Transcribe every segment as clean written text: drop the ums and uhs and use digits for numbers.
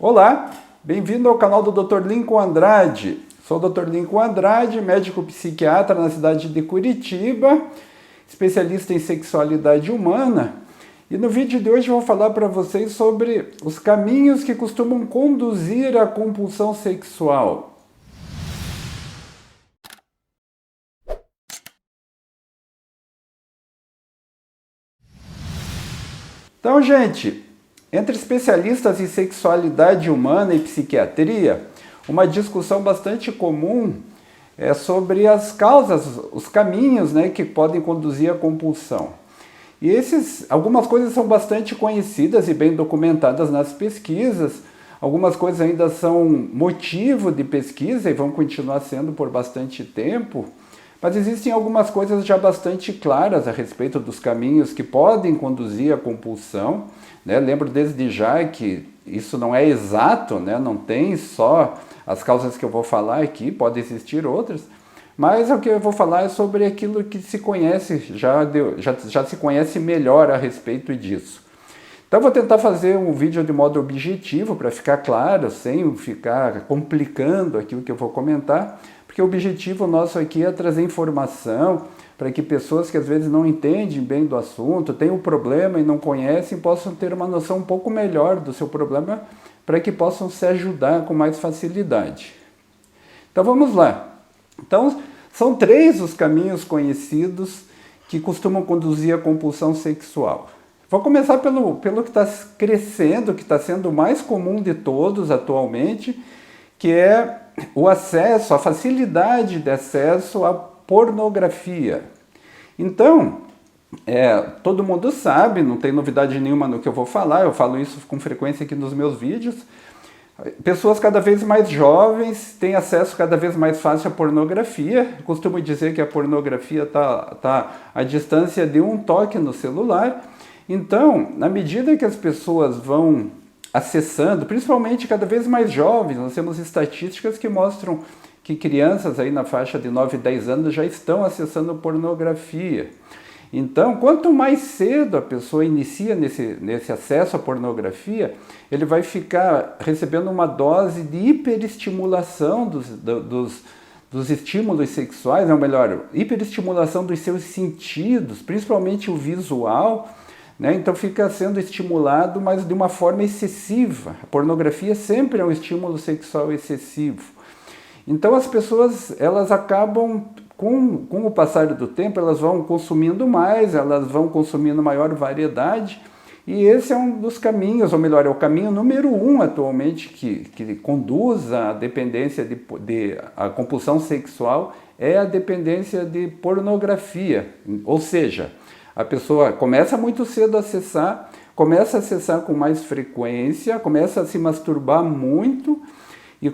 Olá, bem-vindo ao canal do Dr. Lincoln Andrade. Sou o Dr. Lincoln Andrade, médico psiquiatra na cidade de Curitiba, especialista em sexualidade humana. E no vídeo de hoje eu vou falar para vocês sobre os caminhos que costumam conduzir à compulsão sexual. Então, gente, entre especialistas em sexualidade humana e psiquiatria, uma discussão bastante comum é sobre as causas, os caminhos, que podem conduzir à compulsão. E algumas coisas são bastante conhecidas e bem documentadas nas pesquisas, algumas coisas ainda são motivo de pesquisa e vão continuar sendo por bastante tempo, mas existem algumas coisas já bastante claras a respeito dos caminhos que podem conduzir à compulsão. Lembro desde já que isso não é exato, não tem só as causas que eu vou falar aqui, podem existir outras, mas o que eu vou falar é sobre aquilo que se conhece, já se conhece melhor a respeito disso. Então vou tentar fazer um vídeo de modo objetivo, para ficar claro, sem ficar complicando aquilo que eu vou comentar, porque o objetivo nosso aqui é trazer informação para que pessoas que às vezes não entendem bem do assunto, têm um problema e não conhecem, possam ter uma noção um pouco melhor do seu problema, para que possam se ajudar com mais facilidade. Então vamos lá. Então são 3 os caminhos conhecidos que costumam conduzir à compulsão sexual. Vou começar pelo que está crescendo, que está sendo o mais comum de todos atualmente, que é o acesso, a facilidade de acesso à pornografia. Então, todo mundo sabe, não tem novidade nenhuma no que eu vou falar, eu falo isso com frequência aqui nos meus vídeos. Pessoas cada vez mais jovens têm acesso cada vez mais fácil à pornografia. Eu costumo dizer que a pornografia está à distância de um toque no celular. Então, na medida que as pessoas vão acessando, principalmente cada vez mais jovens, nós temos estatísticas que mostram que crianças aí na faixa de 9 e 10 anos já estão acessando pornografia. Então, quanto mais cedo a pessoa inicia nesse acesso à pornografia, ele vai ficar recebendo uma dose de hiperestimulação dos estímulos sexuais, ou melhor, hiperestimulação dos seus sentidos, principalmente o visual. Então fica sendo estimulado, mas de uma forma excessiva. A pornografia sempre é um estímulo sexual excessivo. Então as pessoas, elas acabam, com o passar do tempo, elas vão consumindo mais, elas vão consumindo maior variedade, e esse é um dos caminhos, ou melhor, é o caminho número 1 atualmente que conduz à dependência a compulsão sexual, é a dependência de pornografia, ou seja, a pessoa começa muito cedo a acessar, começa a acessar com mais frequência, começa a se masturbar muito, e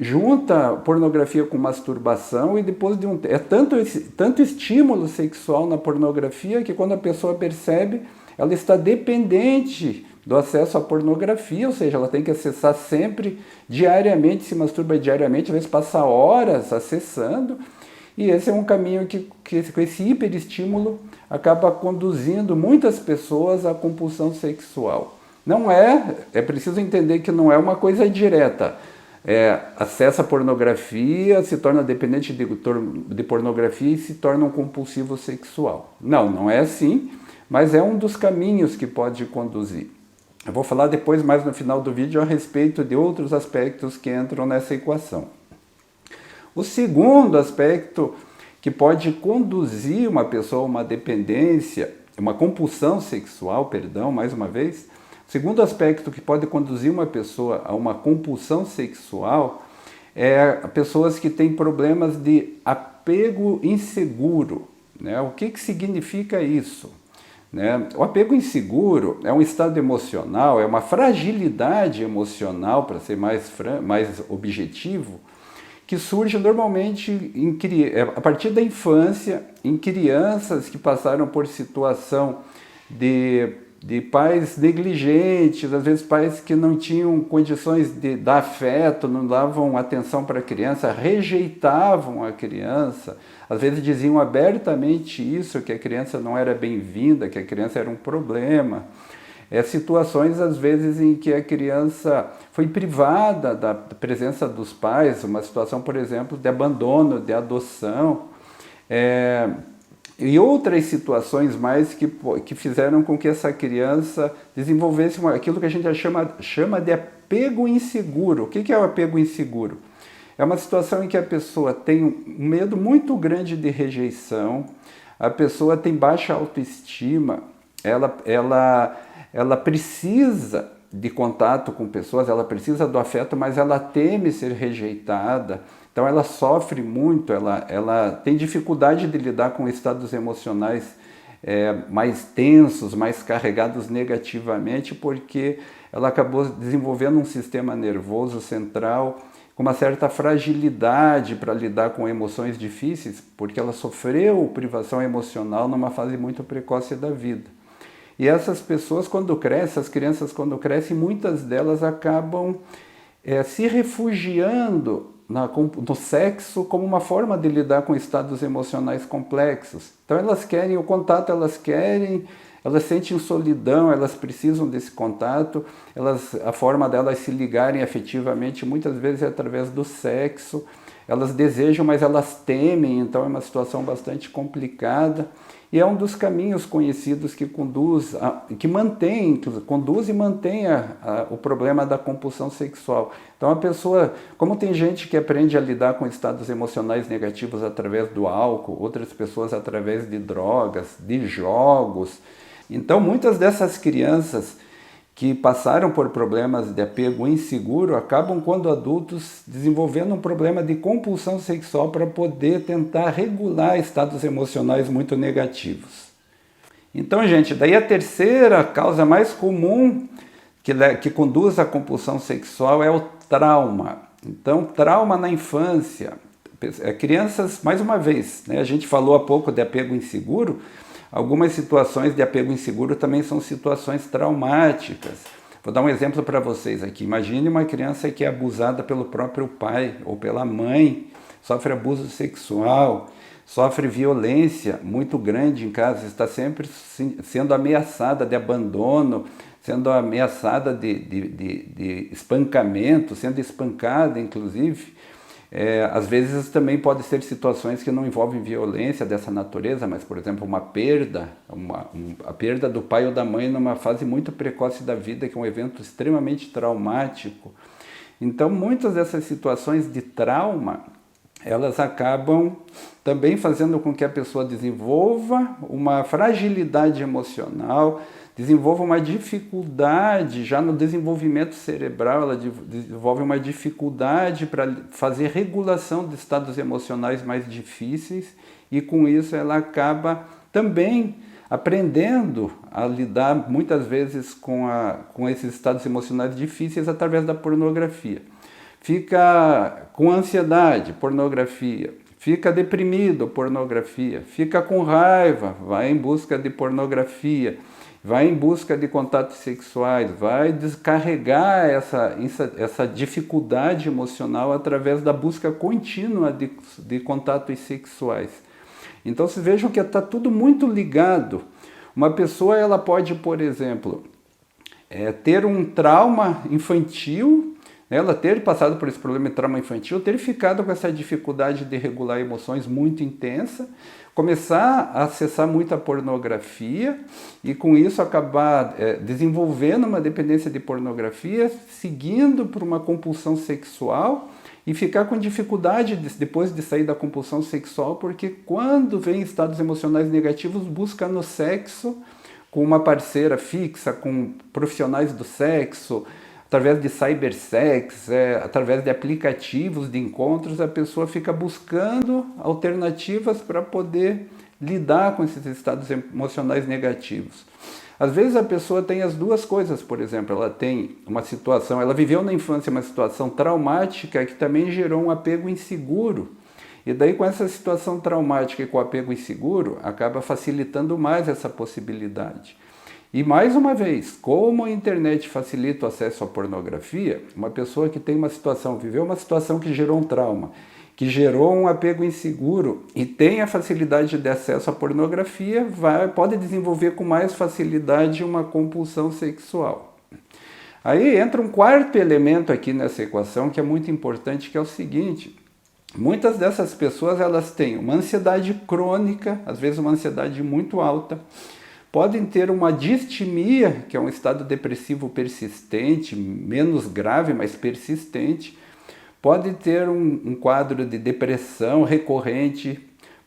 junta pornografia com masturbação, e depois é tanto estímulo sexual na pornografia que quando a pessoa percebe, ela está dependente do acesso à pornografia, ou seja, ela tem que acessar sempre, diariamente, se masturba diariamente, às vezes passa horas acessando. E esse é um caminho que com esse hiperestímulo acaba conduzindo muitas pessoas à compulsão sexual. Não é preciso entender que não é uma coisa direta. Acessa a pornografia, se torna dependente de pornografia e se torna um compulsivo sexual. Não é assim, mas é um dos caminhos que pode conduzir. Eu vou falar depois, mais no final do vídeo, a respeito de outros aspectos que entram nessa equação. O segundo aspecto que pode conduzir uma pessoa a uma dependência, uma compulsão sexual, mais uma vez, o segundo aspecto que pode conduzir uma pessoa a uma compulsão sexual é pessoas que têm problemas de apego inseguro. O que significa isso? O apego inseguro é um estado emocional, é uma fragilidade emocional, para ser mais objetivo, que surge normalmente a partir da infância, em crianças que passaram por situação de pais negligentes, às vezes pais que não tinham condições de dar afeto, não davam atenção para a criança, rejeitavam a criança, às vezes diziam abertamente isso, que a criança não era bem-vinda, que a criança era um problema. situações, às vezes, em que a criança foi privada da presença dos pais, uma situação, por exemplo, de abandono, de adoção, e outras situações mais que fizeram com que essa criança desenvolvesse aquilo que a gente chama de apego inseguro. O que é o apego inseguro? É uma situação em que a pessoa tem um medo muito grande de rejeição, a pessoa tem baixa autoestima, ela precisa de contato com pessoas, ela precisa do afeto, mas ela teme ser rejeitada. Então ela sofre muito, ela tem dificuldade de lidar com estados emocionais mais tensos, mais carregados negativamente, porque ela acabou desenvolvendo um sistema nervoso central com uma certa fragilidade para lidar com emoções difíceis, porque ela sofreu privação emocional numa fase muito precoce da vida. E essas pessoas, quando crescem, essas crianças, quando crescem, muitas delas acabam se refugiando no sexo como uma forma de lidar com estados emocionais complexos. Então elas querem o contato, elas sentem solidão, elas precisam desse contato, a forma delas se ligarem afetivamente muitas vezes é através do sexo, elas desejam, mas elas temem, então é uma situação bastante complicada. E é um dos caminhos conhecidos que conduz e mantém o problema da compulsão sexual. Então a pessoa, como tem gente que aprende a lidar com estados emocionais negativos através do álcool, outras pessoas através de drogas, de jogos. Então muitas dessas crianças que passaram por problemas de apego inseguro acabam, quando adultos, desenvolvendo um problema de compulsão sexual para poder tentar regular estados emocionais muito negativos. Então, gente, daí a terceira causa mais comum que conduz à compulsão sexual é o trauma. Então, trauma na infância. Crianças, mais uma vez, né, a gente falou há pouco de apego inseguro. Algumas situações de apego inseguro também são situações traumáticas. Vou dar um exemplo para vocês aqui. Imagine uma criança que é abusada pelo próprio pai ou pela mãe, sofre abuso sexual, sofre violência muito grande em casa, está sempre sendo ameaçada de abandono, sendo ameaçada de espancamento, sendo espancada, inclusive. Às vezes também pode ser situações que não envolvem violência dessa natureza, mas, por exemplo, uma perda, a perda do pai ou da mãe numa fase muito precoce da vida, que é um evento extremamente traumático. Então, muitas dessas situações de trauma, elas acabam também fazendo com que a pessoa desenvolva uma fragilidade emocional, desenvolve uma dificuldade, já no desenvolvimento cerebral, ela desenvolve uma dificuldade para fazer regulação de estados emocionais mais difíceis, e com isso ela acaba também aprendendo a lidar muitas vezes com esses estados emocionais difíceis através da pornografia. Fica com ansiedade, pornografia. Fica deprimido, pornografia. Fica com raiva, vai em busca de pornografia. Vai em busca de contatos sexuais, vai descarregar essa dificuldade emocional através da busca contínua de contatos sexuais. Então, vocês vejam que está tudo muito ligado. Uma pessoa ela pode, por exemplo, ter um trauma infantil, ela ter passado por esse problema de trauma infantil, ter ficado com essa dificuldade de regular emoções muito intensa, começar a acessar muita pornografia e com isso acabar desenvolvendo uma dependência de pornografia, seguindo por uma compulsão sexual e ficar com dificuldade depois de sair da compulsão sexual, porque quando vem estados emocionais negativos, busca no sexo, com uma parceira fixa, com profissionais do sexo, através de cybersex, através de aplicativos de encontros, a pessoa fica buscando alternativas para poder lidar com esses estados emocionais negativos. Às vezes a pessoa tem as duas coisas, por exemplo, ela tem uma situação, ela viveu na infância uma situação traumática que também gerou um apego inseguro. E daí com essa situação traumática e com o apego inseguro, acaba facilitando mais essa possibilidade. E mais uma vez, como a internet facilita o acesso à pornografia, uma pessoa que tem viveu uma situação que gerou um trauma, que gerou um apego inseguro e tem a facilidade de acesso à pornografia, pode desenvolver com mais facilidade uma compulsão sexual. Aí entra um quarto elemento aqui nessa equação que é muito importante, que é o seguinte: muitas dessas pessoas elas têm uma ansiedade crônica, às vezes uma ansiedade muito alta, podem ter uma distimia, que é um estado depressivo persistente, menos grave, mas persistente, pode ter um quadro de depressão recorrente,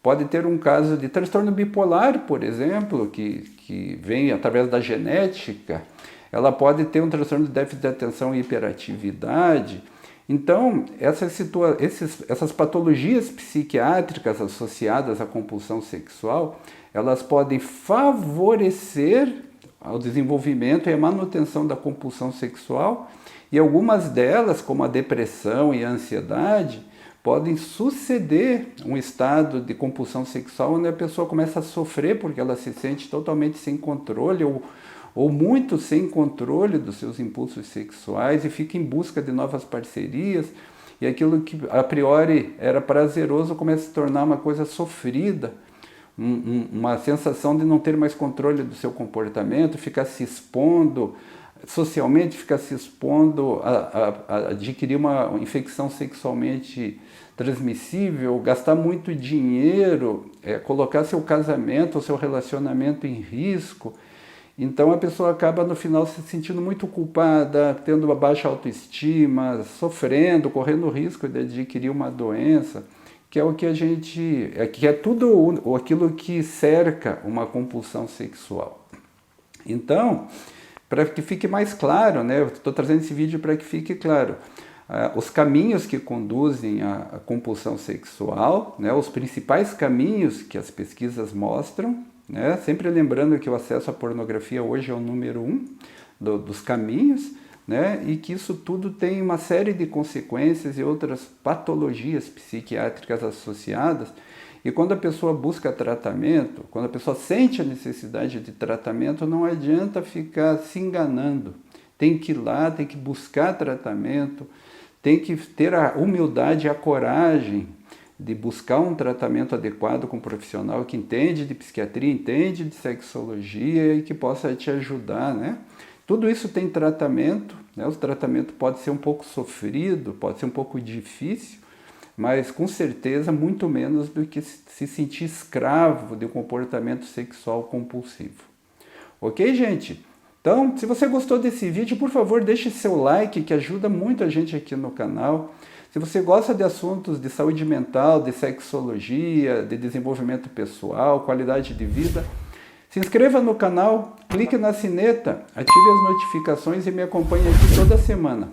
pode ter um caso de transtorno bipolar, por exemplo, que vem através da genética. Ela pode ter um transtorno de déficit de atenção e hiperatividade. Então, essas patologias psiquiátricas associadas à compulsão sexual, elas podem favorecer o desenvolvimento e a manutenção da compulsão sexual, e algumas delas, como a depressão e a ansiedade, podem suceder um estado de compulsão sexual onde a pessoa começa a sofrer porque ela se sente totalmente sem controle ou muito sem controle dos seus impulsos sexuais e fica em busca de novas parcerias, e aquilo que a priori era prazeroso começa a se tornar uma coisa sofrida, uma sensação de não ter mais controle do seu comportamento, ficar se expondo socialmente, ficar se expondo a adquirir uma infecção sexualmente transmissível, gastar muito dinheiro, colocar seu casamento ou seu relacionamento em risco. Então a pessoa acaba no final se sentindo muito culpada, tendo uma baixa autoestima, sofrendo, correndo risco de adquirir uma doença, que é o que que é tudo aquilo que cerca uma compulsão sexual. Então, para que fique mais claro, né, eu estou trazendo esse vídeo para que fique claro, os caminhos que conduzem à compulsão sexual, né, os principais caminhos que as pesquisas mostram, né, sempre lembrando que o acesso à pornografia hoje é o número 1 dos caminhos, né, e que isso tudo tem uma série de consequências e outras patologias psiquiátricas associadas. E quando a pessoa busca tratamento, quando a pessoa sente a necessidade de tratamento, não adianta ficar se enganando. Tem que ir lá, tem que buscar tratamento, tem que ter a humildade e a coragem de buscar um tratamento adequado com um profissional que entende de psiquiatria, entende de sexologia e que possa te ajudar, né? Tudo isso tem tratamento, né? O tratamento pode ser um pouco sofrido, pode ser um pouco difícil, mas com certeza muito menos do que se sentir escravo de um comportamento sexual compulsivo. Ok, gente? Então, se você gostou desse vídeo, por favor, deixe seu like, que ajuda muito a gente aqui no canal. Se você gosta de assuntos de saúde mental, de sexologia, de desenvolvimento pessoal, qualidade de vida, se inscreva no canal, clique na sineta, ative as notificações e me acompanhe aqui toda semana.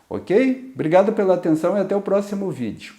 Ok? Obrigado pela atenção e até o próximo vídeo.